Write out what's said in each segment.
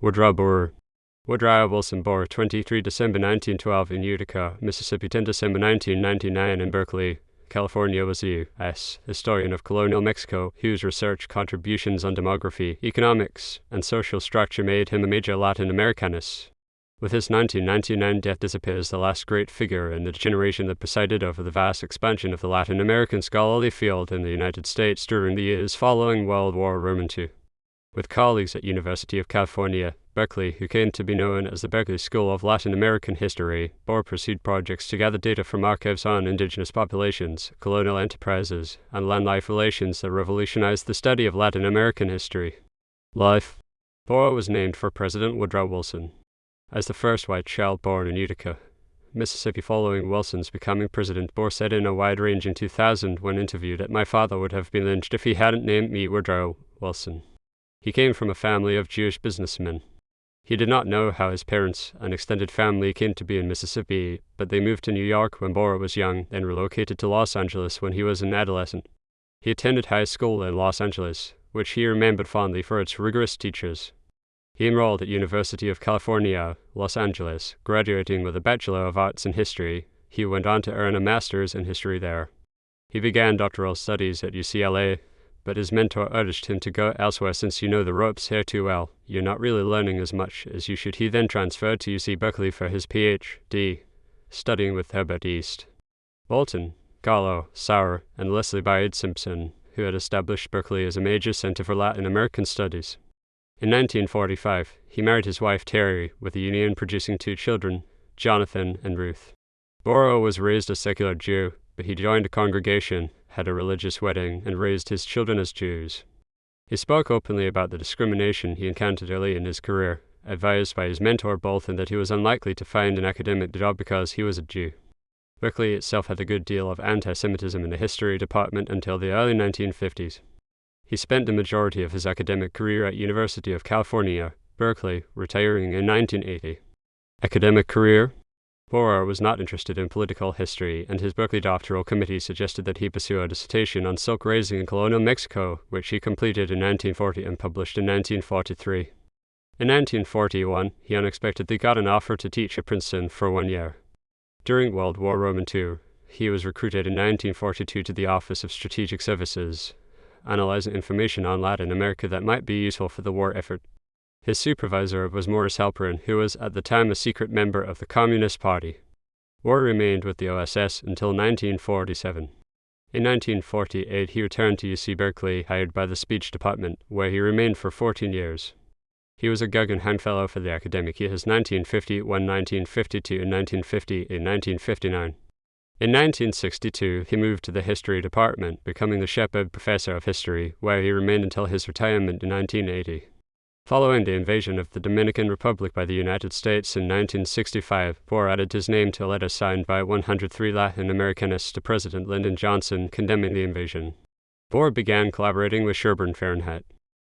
Woodrow Borah. Woodrow Wilson Borah, 23 December 1912 in Utica, Mississippi, 10 December 1999 in Berkeley, California, was a U.S. historian of colonial Mexico whose research contributions on demography, economics, and social structure made him a major Latin Americanist. With his 1999 death disappears the last great figure in the generation that presided over the vast expansion of the Latin American scholarly field in the United States during the years following World War II. With colleagues at University of California, Berkeley, who came to be known as the Berkeley School of Latin American History, Borah pursued projects to gather data from archives on indigenous populations, colonial enterprises, and land-life relations that revolutionized the study of Latin American history. Life. Borah was named for President Woodrow Wilson as the first white child born in Utica, Mississippi. Following Wilson's becoming president, Borah said in a wide-ranging 2000 when interviewed that my father would have been lynched if he hadn't named me Woodrow Wilson. He came from a family of Jewish businessmen. He did not know how his parents and extended family came to be in Mississippi, but they moved to New York when Borah was young, then relocated to Los Angeles when he was an adolescent. He attended high school in Los Angeles, which he remembered fondly for its rigorous teachers. He enrolled at University of California, Los Angeles, graduating with a Bachelor of Arts in History. He went on to earn a Master's in History there. He began doctoral studies at UCLA, but his mentor urged him to go elsewhere since you know the ropes here too well. You're not really learning as much as you should. He then transferred to UC Berkeley for his Ph.D., studying with Herbert East, Bolton, Carlo Sauer, and Leslie Byard Simpson, who had established Berkeley as a major center for Latin American studies. In 1945, he married his wife Terry, with the union producing 2 children, Jonathan and Ruth. Borah was raised a secular Jew, but he joined a congregation, had a religious wedding, and raised his children as Jews. He spoke openly about the discrimination he encountered early in his career, advised by his mentor Bolton that he was unlikely to find an academic job because he was a Jew. Berkeley itself had a good deal of anti-Semitism in the history department until the early 1950s. He spent the majority of his academic career at University of California, Berkeley, retiring in 1980. Academic career. Borah was not interested in political history, and his Berkeley doctoral committee suggested that he pursue a dissertation on silk raising in colonial Mexico, which he completed in 1940 and published in 1943. In 1941, he unexpectedly got an offer to teach at Princeton for 1 year. During World War II, he was recruited in 1942 to the Office of Strategic Services, analyzing information on Latin America that might be useful for the war effort. His supervisor was Morris Halperin, who was at the time a secret member of the Communist Party. Borah remained with the OSS until 1947. In 1948, he returned to UC Berkeley, hired by the speech department, where he remained for 14 years. He was a Guggenheim Fellow for the academic years 1950, 1952, and 1950 in 1959. In 1962, he moved to the history department, becoming the Shepard Professor of History, where he remained until his retirement in 1980. Following the invasion of the Dominican Republic by the United States in 1965, Borah added his name to a letter signed by 103 Latin Americanists to President Lyndon Johnson condemning the invasion. Borah began collaborating with Sherburne Fahrenheit,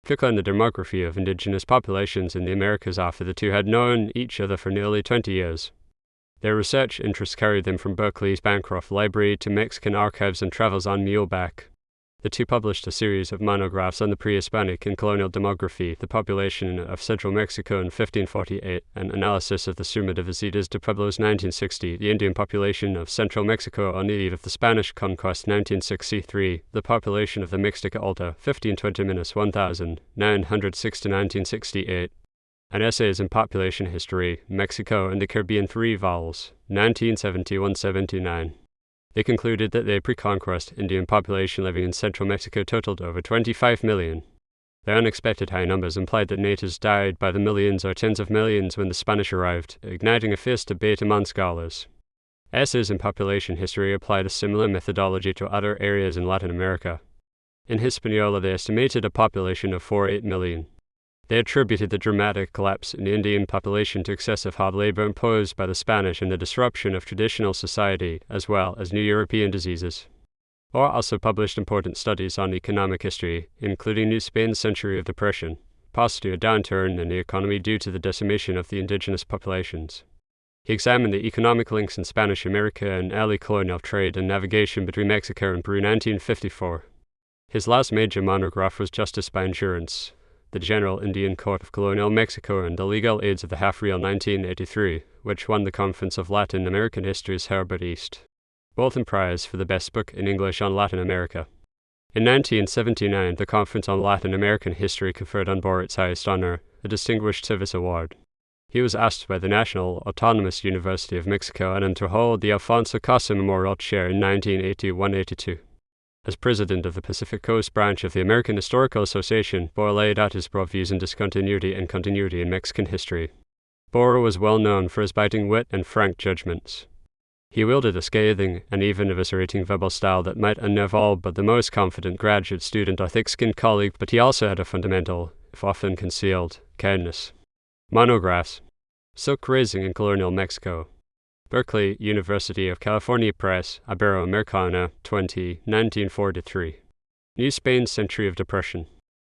took on the demography of indigenous populations in the Americas after the two had known each other for nearly 20 years. Their research interests carried them from Berkeley's Bancroft Library to Mexican archives and travels on muleback. The two published a series of monographs on the pre-Hispanic and colonial demography, the population of central Mexico in 1548, an analysis of the Suma de Visitas de Pueblos 1960, the Indian population of central Mexico on the eve of the Spanish conquest 1963, the population of the Mixteca Alta 1520-1000, 906 to 1968, and Essays in Population History, Mexico and the Caribbean 3 vols, 1971-79. They concluded that the pre-conquest Indian population living in central Mexico totaled over 25 million. Their unexpected high numbers implied that natives died by the millions or tens of millions when the Spanish arrived, igniting a fierce debate among scholars. Essays in Population History applied a similar methodology to other areas in Latin America. In Hispaniola, they estimated a population of 4-8 million. They attributed the dramatic collapse in the Indian population to excessive hard labor imposed by the Spanish and the disruption of traditional society, as well as new European diseases. Borah also published important studies on economic history, including New Spain's Century of Depression, possibly a downturn in the economy due to the decimation of the indigenous populations. He examined the economic links in Spanish America and early colonial trade and navigation between Mexico and Peru in 1954. His last major monograph was Justice by Insurance, the General Indian Court of Colonial Mexico, and the Legal Aids of the Half-Real 1983, which won the Conference of Latin American History's Herbert East, both in prize for the best book in English on Latin America. In 1979, the Conference on Latin American History conferred on Borah its highest honor, a Distinguished Service Award. He was asked by the National Autonomous University of Mexico and to hold the Alfonso Casa Memorial Chair in 1981-82. As president of the Pacific Coast branch of the American Historical Association, Borah laid out his broad views on discontinuity and continuity in Mexican history. Borah was well known for his biting wit and frank judgments. He wielded a scathing and even eviscerating verbal style that might unnerve all but the most confident graduate student or thick-skinned colleague, but he also had a fundamental, if often concealed, kindness. Monographs. Silk Raising in Colonial Mexico. Berkeley, University of California Press, Iberoamericana, 20, 1943. New Spain's Century of Depression.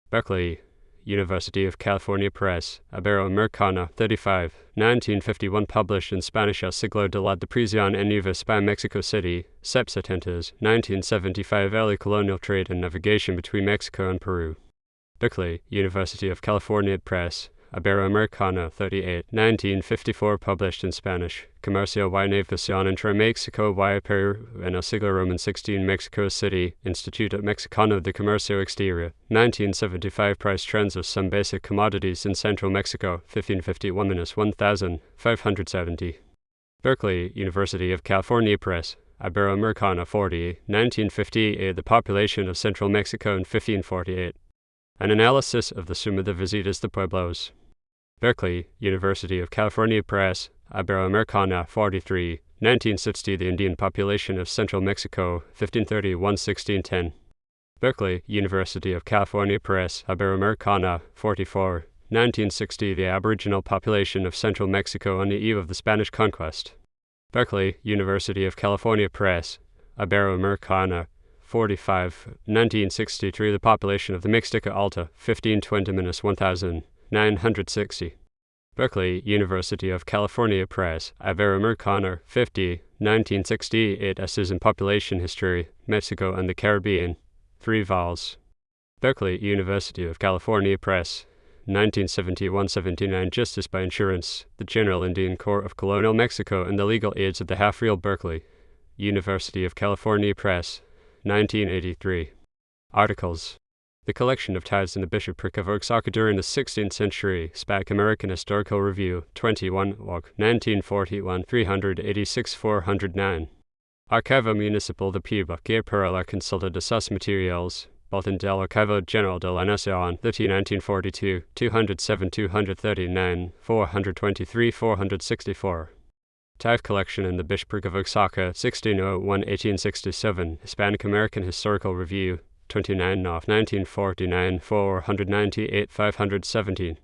Berkeley, University of California Press, Iberoamericana, 35, 1951. Published in Spanish El Siglo de la Depresión en Nueva España, Mexico City, Septentas, 1975. Early colonial trade and navigation between Mexico and Peru. Berkeley, University of California Press, Iberoamericana, 38, 1954. Published in Spanish, Comercio y Navegación entre Mexico y Perú en el siglo Roman 16. Mexico City, Instituto Mexicano de Comercio Exterior, 1975. Price trends of some basic commodities in central Mexico, 1551-1570. Berkeley, University of California Press, Iberoamericana, 40, 1958. The population of central Mexico in 1548. An analysis of the Suma de Visitas de Pueblos. Berkeley, University of California Press, Iberoamericana, 43, 1960. The Indian population of central Mexico, 1531-1610. Berkeley, University of California Press, Iberoamericana, 44, 1960. The Aboriginal population of central Mexico on the eve of the Spanish conquest. Berkeley, University of California Press, Iberoamericana, 45, 1963. The population of the Mixteca Alta, 1520-1960. Berkeley, University of California Press, Iberoamericana, 50, 1968. Essays in Population History, Mexico and the Caribbean, 3 vols. Berkeley, University of California Press, 1971-79. Justice by Insurance, the General Indian Court of Colonial Mexico and the Legal Aids of the Half-Real. Berkeley, University of California Press, 1983. Articles. The collection of tithes in the bishopric of Oaxaca during the 16th century. Hispanic American Historical Review, 21, 1941, 386-409. Archivo Municipal de Puebla, que para la consulta de sus materiales, Bulletin del Archivo General de la Nación, 1942, 207-239, 423-464. Tithe collection in the bishopric of Oaxaca, 1601-1867. Hispanic American Historical Review, 29 of 1949, 498-517.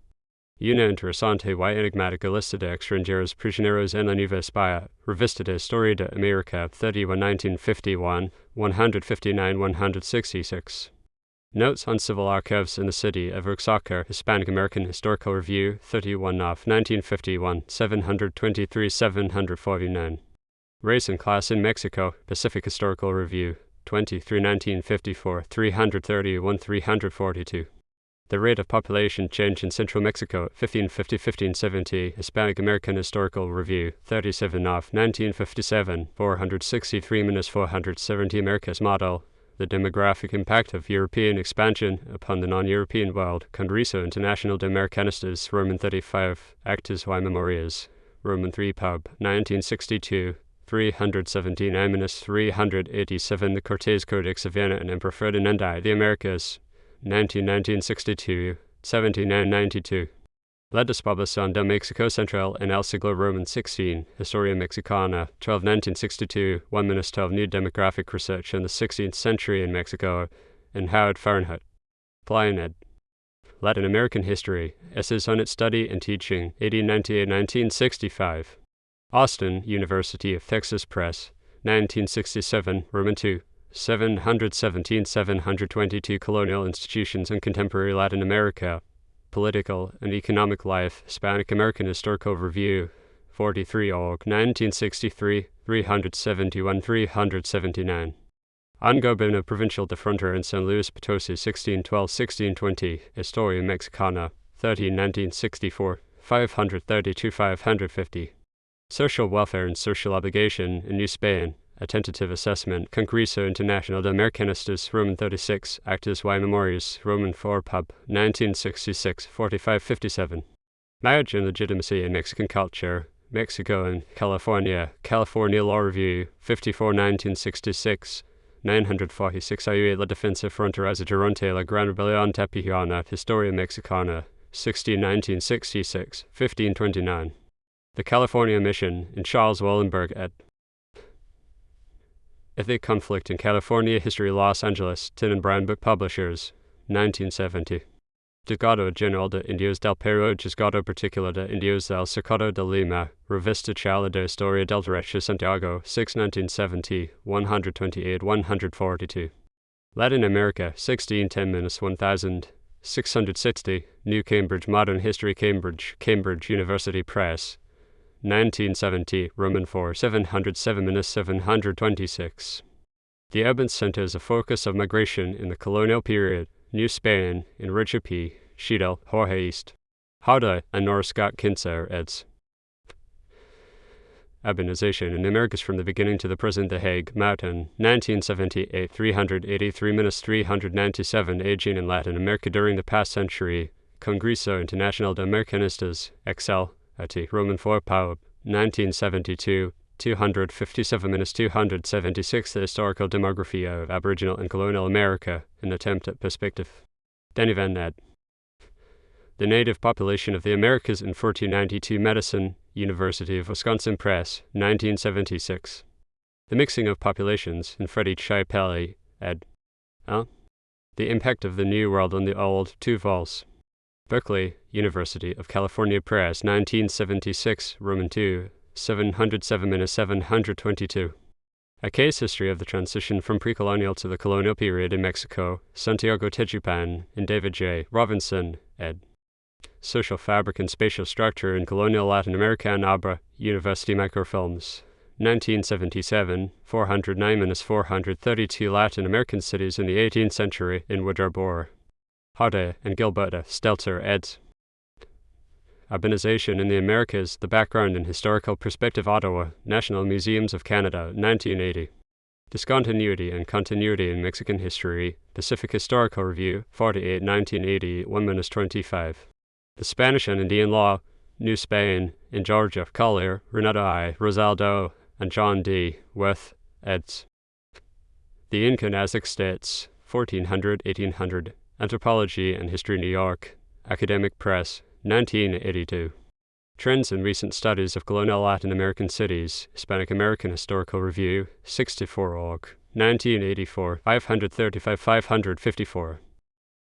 Una interesante y enigmática lista de extranjeros prisioneros en la Nueva España, Revista de Historia de América, 31, 1951, 159-166. Notes on Civil Archives in the City of Utica, Hispanic American Historical Review, 31 of 1951, 723-749. Race and Class in Mexico, Pacific Historical Review, 23, 1954, 331-342. The rate of population change in central Mexico, 1550-1570, Hispanic American Historical Review, 37 of 1957, 463-470. America's Model. The demographic impact of European expansion upon the non-European world. Congreso International de Americanistas, Roman 35, Actas y Memorias, Roman 3 Pub, 1962, 317-387. The Cortes Codex of Vienna and Emperor Ferdinand I. The Americas, 1962, 79-92. La Disposición de Mexico Central en el siglo Roman 16, Historia Mexicana, 12, 1962, 1-12. New Demographic Research in the 16th Century in Mexico, and Howard Fahrenheit. Klein ed. Latin American History, Essays on its Study and Teaching, 1898-1965. Austin, University of Texas Press, 1967, Roman 2, 717-722. Colonial Institutions in Contemporary Latin America, Political and Economic Life, Hispanic American Historical Review, 43 org, 1963, 371-379. Angobina Provincial de Frontera in San Luis Potosi, 1612-1620, Historia Mexicana, 1964, 532-550. Social Welfare and Social Obligation in New Spain, a tentative assessment, Congreso Internacional de Americanistas, Roman 36, Actas y Memorias, Roman 4 Pub, 1966, 45-57. Marriage and Legitimacy in Mexican Culture, Mexico and California, California Law Review, 54, 1966, 946. La Defensa Fronteriza durante la Gran Rebelión Tepehuana, Historia Mexicana, 1966, 1529. The California Mission in Charles Wallenberg ed. Ethnic Conflict in California, History, Los Angeles, Tin and Brown Book Publishers, 1970. Juzgado General de Indios del Perú, Juzgado Particular de Indios del Cercado de Lima, Revista Charla de Historia del Derecho, Santiago, 6, 1970, 128-142. Latin America, 1610-1000, 660, New Cambridge Modern History, Cambridge, Cambridge University Press, 1970, Roman 4, 707-726. The urban centers of focus of migration in the colonial period, New Spain, in Richard P. Schiedel, Jorge East. Hauda and Nora Scott Kinzer, eds. Urbanization in the Americas from the beginning to the present, The Hague, Mountain, 1978, 383-397, Aging in Latin America during the past century, Congreso Internacional de Americanistas, Excel, at Roman 4 Pau, 1972, 257-276, The Historical Demography of Aboriginal and Colonial America, an attempt at perspective. Danny Van Ned. The Native Population of the Americas in 1492, Medicine, University of Wisconsin Press, 1976. The Mixing of Populations in Freddie Chiapelli, ed. The Impact of the New World on the Old, 2 vols. Berkeley, University of California Press, 1976, Roman 2, 707-722. A Case History of the Transition from Pre-Colonial to the Colonial Period in Mexico, Santiago Tejupan, and David J. Robinson, ed. Social Fabric and Spatial Structure in Colonial Latin America and Abra, University Microfilms, 1977, 409-432 Latin American Cities in the 18th Century in Woodrow Borah. Harde and Gilberta Stelter, eds. Urbanization in the Americas, The Background and Historical Perspective, Ottawa, National Museums of Canada, 1980. Discontinuity and Continuity in Mexican History, Pacific Historical Review, 48, 1980, 1-25. The Spanish and Indian Law, New Spain, in Georgia, Collier, Renato I., Rosaldo, and John D. Worth, eds. The Inca and Aztec States, 1400-1800, Anthropology and History, New York, Academic Press, 1982. Trends in Recent Studies of Colonial Latin American Cities, Hispanic American Historical Review, 64 org, 1984, 535-554.